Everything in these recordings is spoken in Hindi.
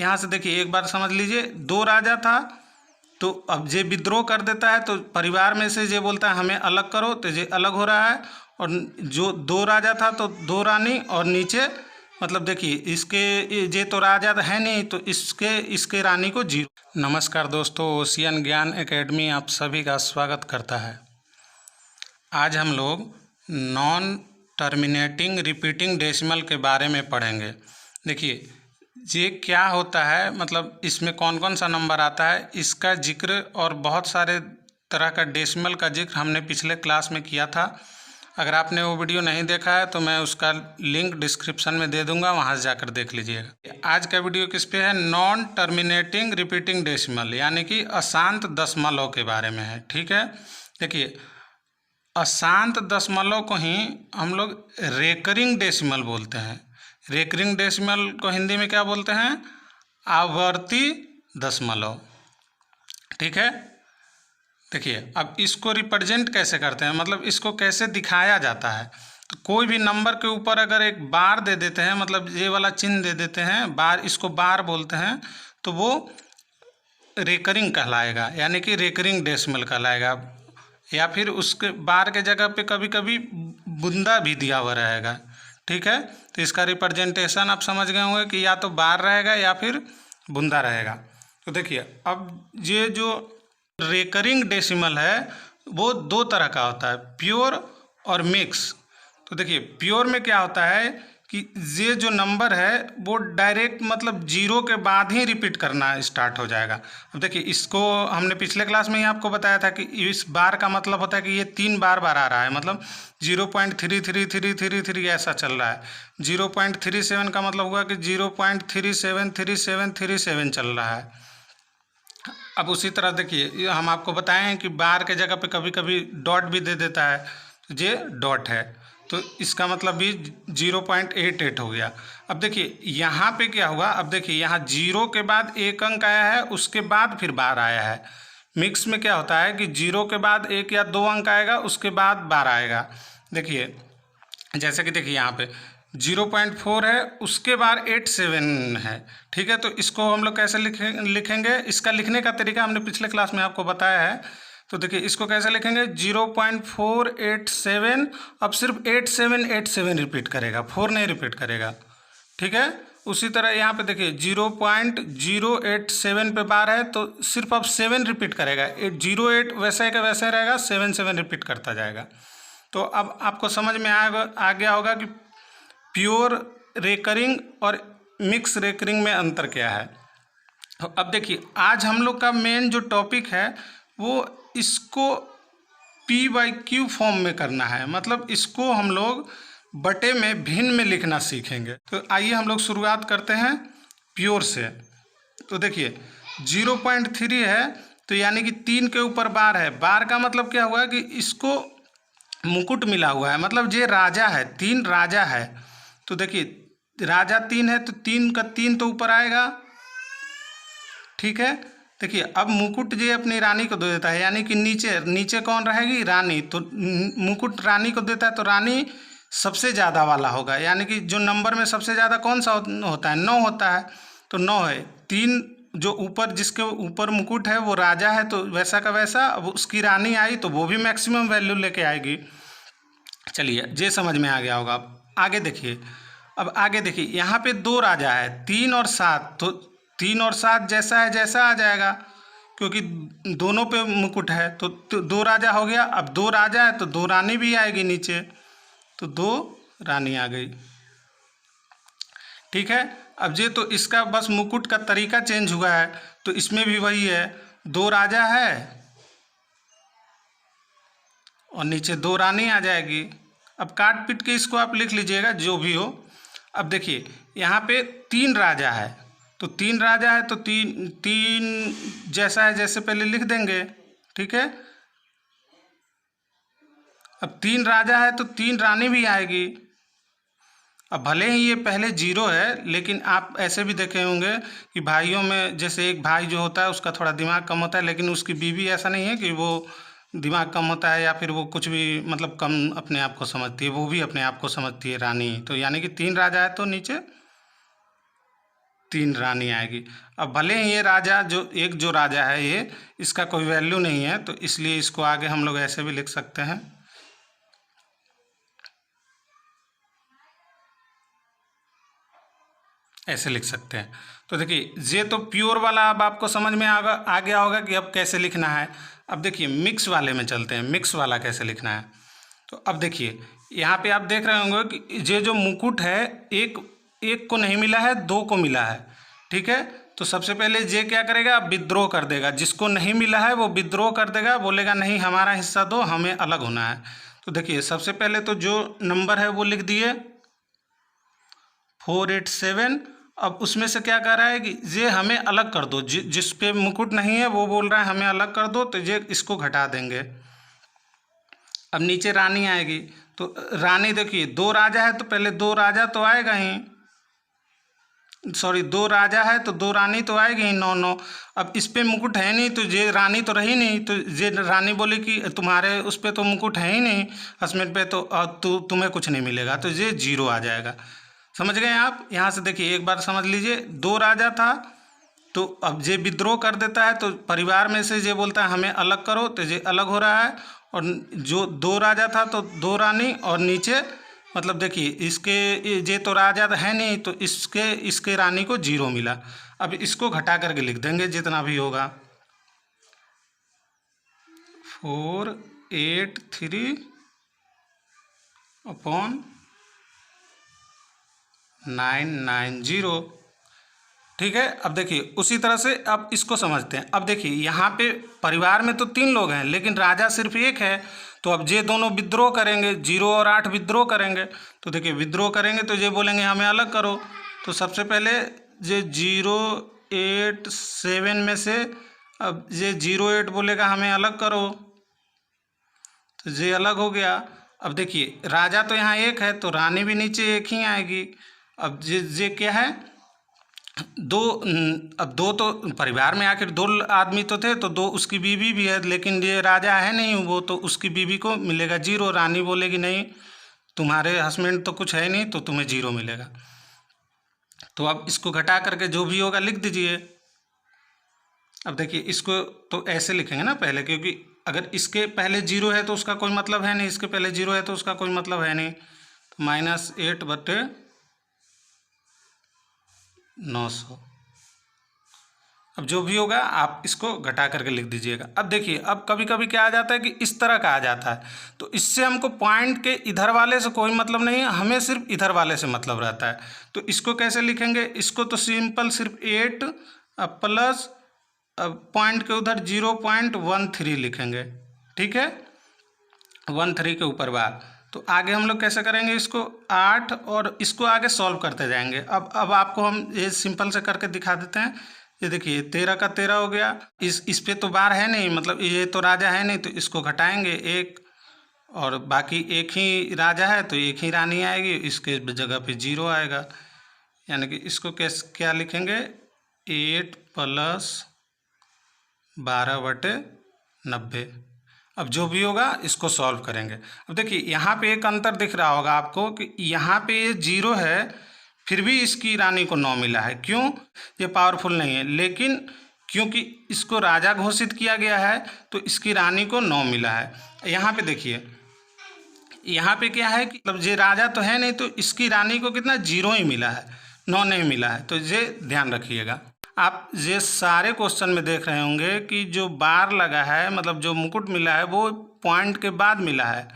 यहाँ से देखिए एक बार समझ लीजिए, 2 राजा था तो अब जे विद्रोह कर देता है तो परिवार में से जे बोलता है हमें अलग करो, तो ये अलग हो रहा है। और जो 2 राजा था तो 2 रानी, और नीचे मतलब देखिए इसके ये तो राजा है नहीं, तो इसके रानी को 0। नमस्कार दोस्तों, ओशियन ज्ञान एकेडमी आप सभी का स्वागत करता है। आज हम लोग नॉन टर्मिनेटिंग रिपीटिंग डेसिमल के बारे में पढ़ेंगे। देखिए ये क्या होता है, मतलब इसमें कौन कौन सा नंबर आता है, इसका जिक्र और बहुत सारे तरह का डेसिमल का जिक्र हमने पिछले क्लास में किया था। अगर आपने वो वीडियो नहीं देखा है तो मैं उसका लिंक डिस्क्रिप्शन में दे दूंगा, वहाँ से जाकर देख लीजिएगा। आज का वीडियो किस पे है? नॉन टर्मिनेटिंग रिपीटिंग डेसिमल, यानी कि अशांत दशमलव के बारे में है। ठीक है, देखिए अशांत दशमलव को ही हम लोग रेकरिंग डेसिमल बोलते हैं। रेकरिंग डेसिमल को हिंदी में क्या बोलते हैं? आवर्ती दशमलव। ठीक है, देखिए अब इसको रिप्रेजेंट कैसे करते हैं, मतलब इसको कैसे दिखाया जाता है। तो कोई भी नंबर के ऊपर अगर एक बार दे देते हैं, मतलब ये वाला चिन्ह दे देते हैं, बार, इसको बार बोलते हैं, तो वो रेकरिंग कहलाएगा, यानी कि रेकरिंग डेसिमल कहलाएगा। या फिर उसके बार के जगह पे कभी कभी बूंदा भी दिया हुआ रहेगा। ठीक है, तो इसका रिप्रेजेंटेशन आप समझ गए होंगे कि या तो बार रहेगा या फिर बूंदा रहेगा। तो देखिए अब ये जो रेकरिंग डेसिमल है वो 2 तरह का होता है, प्योर और मिक्स। तो देखिए प्योर में क्या होता है कि ये जो नंबर है वो डायरेक्ट मतलब 0 के बाद ही रिपीट करना स्टार्ट हो जाएगा। अब देखिए इसको हमने पिछले क्लास में ही आपको बताया था कि इस बार का मतलब होता है कि ये 3 बार आ रहा है, मतलब 0.33333 ऐसा चल रहा है। 0.37 का मतलब हुआ कि 0.373737 चल रहा है। अब उसी तरह देखिए हम आपको बताएं हैं कि बार के जगह पे कभी कभी डॉट भी दे देता है, तो ये डॉट है, तो इसका मतलब भी 0.88 हो गया। अब देखिए यहाँ पे क्या हुआ, अब देखिए यहाँ 0 के बाद 1 अंक आया है, उसके बाद फिर बार आया है। मिक्स में क्या होता है कि 0 के बाद 1 या 2 अंक आएगा, उसके बाद बार आएगा। देखिए जैसे कि देखिए यहाँ पे 0.4 है, उसके बाद 87 है। ठीक है, तो इसको हम लोग कैसे लिखेंगे, इसका लिखने का तरीका हमने पिछले क्लास में आपको बताया है। तो देखिए इसको कैसे लिखेंगे, 0.487, अब सिर्फ 8787 रिपीट करेगा, 4 नहीं रिपीट करेगा। ठीक है, उसी तरह यहाँ पे देखिए 0.087 पे बार है, तो सिर्फ अब 7 रिपीट करेगा। 08 वैसे का वैसे रहेगा, 7 रिपीट करता जाएगा। तो अब आपको समझ में आ गया होगा कि प्योर रेकरिंग और मिक्स रेकरिंग में अंतर क्या है। तो अब देखिए आज हम लोग का मेन जो टॉपिक है वो इसको P/Q फॉर्म में करना है, मतलब इसको हम लोग बटे में भिन्न में लिखना सीखेंगे। तो आइए हम लोग शुरुआत करते हैं प्योर से। तो देखिए 0.3 है, तो यानी कि 3 के ऊपर बार है। बार का मतलब क्या हुआ कि इसको मुकुट मिला हुआ है, मतलब ये राजा है, 3 राजा है। तो देखिए राजा 3 है तो 3 का 3 तो ऊपर आएगा। ठीक है, देखिए अब मुकुट ये अपनी रानी को दे देता है, यानी कि नीचे कौन रहेगी? रानी। तो मुकुट रानी को देता है तो रानी सबसे ज़्यादा वाला होगा, यानी कि जो नंबर में सबसे ज़्यादा कौन सा होता है? 9 होता है, तो 9 है। 3 जो ऊपर, जिसके ऊपर मुकुट है वो राजा है, तो वैसा का वैसा अब उसकी रानी आई तो वो भी मैक्सिमम वैल्यू लेके आएगी। चलिए ये समझ में आ गया होगा। आगे देखिए, अब आगे देखिए यहाँ पे 2 राजा है, 3 और 7, तो 3 और 7 जैसा है जैसा आ जाएगा, क्योंकि दोनों पे मुकुट है। तो 2 राजा हो गया। अब 2 राजा है तो 2 रानी भी आएगी नीचे, तो 2 रानी आ गई। ठीक है, अब ये तो इसका बस मुकुट का तरीका चेंज हुआ है, तो इसमें भी वही है, 2 राजा है और नीचे 2 रानी आ जाएगी। अब काट पीट के इसको आप लिख लीजिएगा जो भी हो। अब देखिए यहाँ पे 3 राजा है, तो 3 राजा है तो 3 जैसा है जैसे पहले लिख देंगे। ठीक है, अब 3 राजा है तो 3 रानी भी आएगी। अब भले ही ये पहले 0 है, लेकिन आप ऐसे भी देखे होंगे कि भाइयों में जैसे एक भाई जो होता है उसका थोड़ा दिमाग कम होता है, लेकिन उसकी बीवी ऐसा नहीं है कि वो दिमाग कम होता है या फिर वो कुछ भी मतलब कम अपने आप को समझती है, वो भी अपने आप को समझती है रानी। तो यानी कि 3 राजा है तो नीचे 3 रानी आएगी। अब भले ही ये राजा जो राजा है ये, इसका कोई वैल्यू नहीं है, तो इसलिए इसको आगे हम लोग ऐसे भी लिख सकते हैं, ऐसे लिख सकते हैं। तो देखिए ये तो प्योर वाला अब आपको समझ में आ गया होगा कि अब कैसे लिखना है। अब देखिए मिक्स वाले में चलते हैं, मिक्स वाला कैसे लिखना है। तो अब देखिए यहाँ पे आप देख रहे होंगे कि ये जो मुकुट है एक को नहीं मिला है, 2 को मिला है, ठीक है। तो सबसे पहले ये क्या करेगा, विद्रोह कर देगा। जिसको नहीं मिला है वो विद्रोह कर देगा, बोलेगा नहीं हमारा हिस्सा दो, हमें अलग होना है। तो देखिए सबसे पहले तो जो नंबर है वो लिख दिए 487। अब उसमें से क्या कह रहा है कि ये हमें अलग कर दो, जिस पे मुकुट नहीं है वो बोल रहा है हमें अलग कर दो, तो ये इसको घटा देंगे। अब नीचे रानी आएगी, तो रानी देखिए 2 राजा है तो पहले 2 राजा तो आएगा ही, सॉरी 2 राजा है तो 2 रानी तो आएगी ही, 9 9। अब इस पे मुकुट है नहीं तो ये रानी तो रही नहीं, तो ये रानी बोली कि तुम्हारे उस पे तो मुकुट है ही नहीं हस्बैंड पे, तो तुम्हें कुछ नहीं मिलेगा, तो ये 0 आ जाएगा। समझ गए आप। यहाँ से देखिए एक बार समझ लीजिए, 2 राजा था तो अब ये विद्रोह कर देता है, तो परिवार में से ये बोलता है हमें अलग करो, तो ये अलग हो रहा है। और जो 2 राजा था तो 2 रानी, और नीचे मतलब देखिए इसके ये तो राजा है नहीं, तो इसके रानी को 0 मिला। अब इसको घटा करके लिख देंगे जितना भी होगा, 483 अपॉन 990, ठीक है। अब देखिए उसी तरह से अब इसको समझते हैं। अब देखिए यहाँ पे परिवार में तो 3 लोग हैं लेकिन राजा सिर्फ 1 है, तो अब ये दोनों विद्रोह करेंगे, 0 और 8 विद्रोह करेंगे। तो देखिए विद्रोह करेंगे तो ये बोलेंगे हमें अलग करो। तो सबसे पहले ये 087 में से अब ये 08 बोलेगा हमें अलग करो, तो ये अलग हो गया। अब देखिए राजा तो यहाँ 1 है तो रानी भी नीचे 1 ही आएगी। अब ये क्या है, 2, अब 2 तो परिवार में आखिर 2 आदमी तो थे, तो 2 उसकी बीवी भी है, लेकिन ये राजा है नहीं वो, तो उसकी बीवी को मिलेगा 0। रानी बोलेगी नहीं तुम्हारे हस्बैंड तो कुछ है नहीं, तो तुम्हें 0 मिलेगा। तो अब इसको घटा करके जो भी होगा लिख दीजिए। अब देखिए इसको तो ऐसे लिखेंगे ना पहले, क्योंकि अगर इसके पहले 0 है तो उसका कोई मतलब है नहीं, इसके पहले 0 है तो उसका कोई मतलब है नहीं। तो -8/900। अब जो भी होगा आप इसको घटा करके लिख दीजिएगा। अब देखिए अब कभी कभी क्या आ जाता है कि इस तरह का आ जाता है, तो इससे हमको पॉइंट के इधर वाले से कोई मतलब नहीं है, हमें सिर्फ इधर वाले से मतलब रहता है। तो इसको कैसे लिखेंगे, इसको तो सिंपल सिर्फ 8 प्लस पॉइंट के उधर 0.13 लिखेंगे, ठीक है, 13 के ऊपर बार। तो आगे हम लोग कैसे करेंगे इसको, 8, और इसको आगे सॉल्व करते जाएंगे। अब आपको हम ये सिंपल से करके दिखा देते हैं। ये देखिए 13 का 13 हो गया, इस पे तो बार है नहीं, मतलब ये तो राजा है नहीं, तो इसको घटाएंगे 1, और बाकी 1 ही राजा है तो 1 ही रानी आएगी, इसके जगह पे 0 आएगा। यानी कि इसको क्या लिखेंगे, 8 + 12/90। अब जो भी होगा इसको सॉल्व करेंगे। अब देखिए यहाँ पे एक अंतर दिख रहा होगा आपको कि यहाँ पे ये 0 है फिर भी इसकी रानी को 9 मिला है। क्यों, ये पावरफुल नहीं है, लेकिन क्योंकि इसको राजा घोषित किया गया है तो इसकी रानी को 9 मिला है। यहाँ पे देखिए यहाँ पे क्या है कि मतलब ये राजा तो है नहीं, तो इसकी रानी को कितना 0 ही मिला है, 9 नहीं मिला है। तो ये ध्यान रखिएगा। आप ये सारे क्वेश्चन में देख रहे होंगे कि जो बार लगा है, मतलब जो मुकुट मिला है वो पॉइंट के बाद मिला है।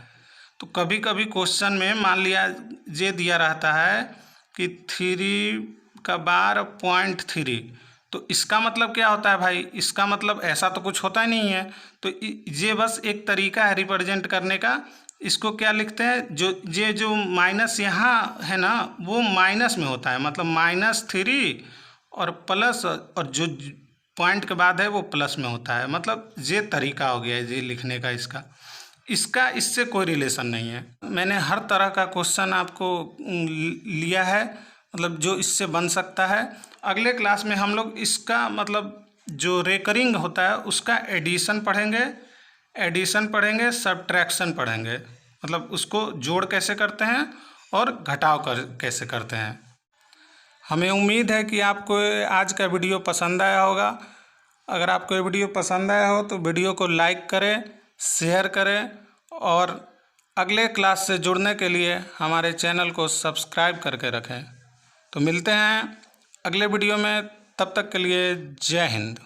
तो कभी कभी क्वेश्चन में मान लिया ये दिया रहता है कि 3 का बार 0.3, तो इसका मतलब क्या होता है भाई, इसका मतलब ऐसा तो कुछ होता ही नहीं है। तो ये बस एक तरीका है रिप्रेजेंट करने का। इसको क्या लिखते हैं, जो माइनस यहाँ है ना वो माइनस में होता है, मतलब -3 और प्लस, और जो पॉइंट के बाद है वो प्लस में होता है। मतलब ये तरीका हो गया है ये लिखने का, इसका इससे कोई रिलेशन नहीं है। मैंने हर तरह का क्वेश्चन आपको लिया है, मतलब जो इससे बन सकता है। अगले क्लास में हम लोग इसका मतलब जो रेकरिंग होता है उसका एडिशन पढ़ेंगे, सब्ट्रैक्शन पढ़ेंगे, मतलब उसको जोड़ कैसे करते हैं और घटाव कैसे करते हैं। हमें उम्मीद है कि आपको आज का वीडियो पसंद आया होगा। अगर आपको ये वीडियो पसंद आया हो तो वीडियो को लाइक करें, शेयर करें और अगले क्लास से जुड़ने के लिए हमारे चैनल को सब्सक्राइब करके रखें। तो मिलते हैं अगले वीडियो में, तब तक के लिए जय हिंद।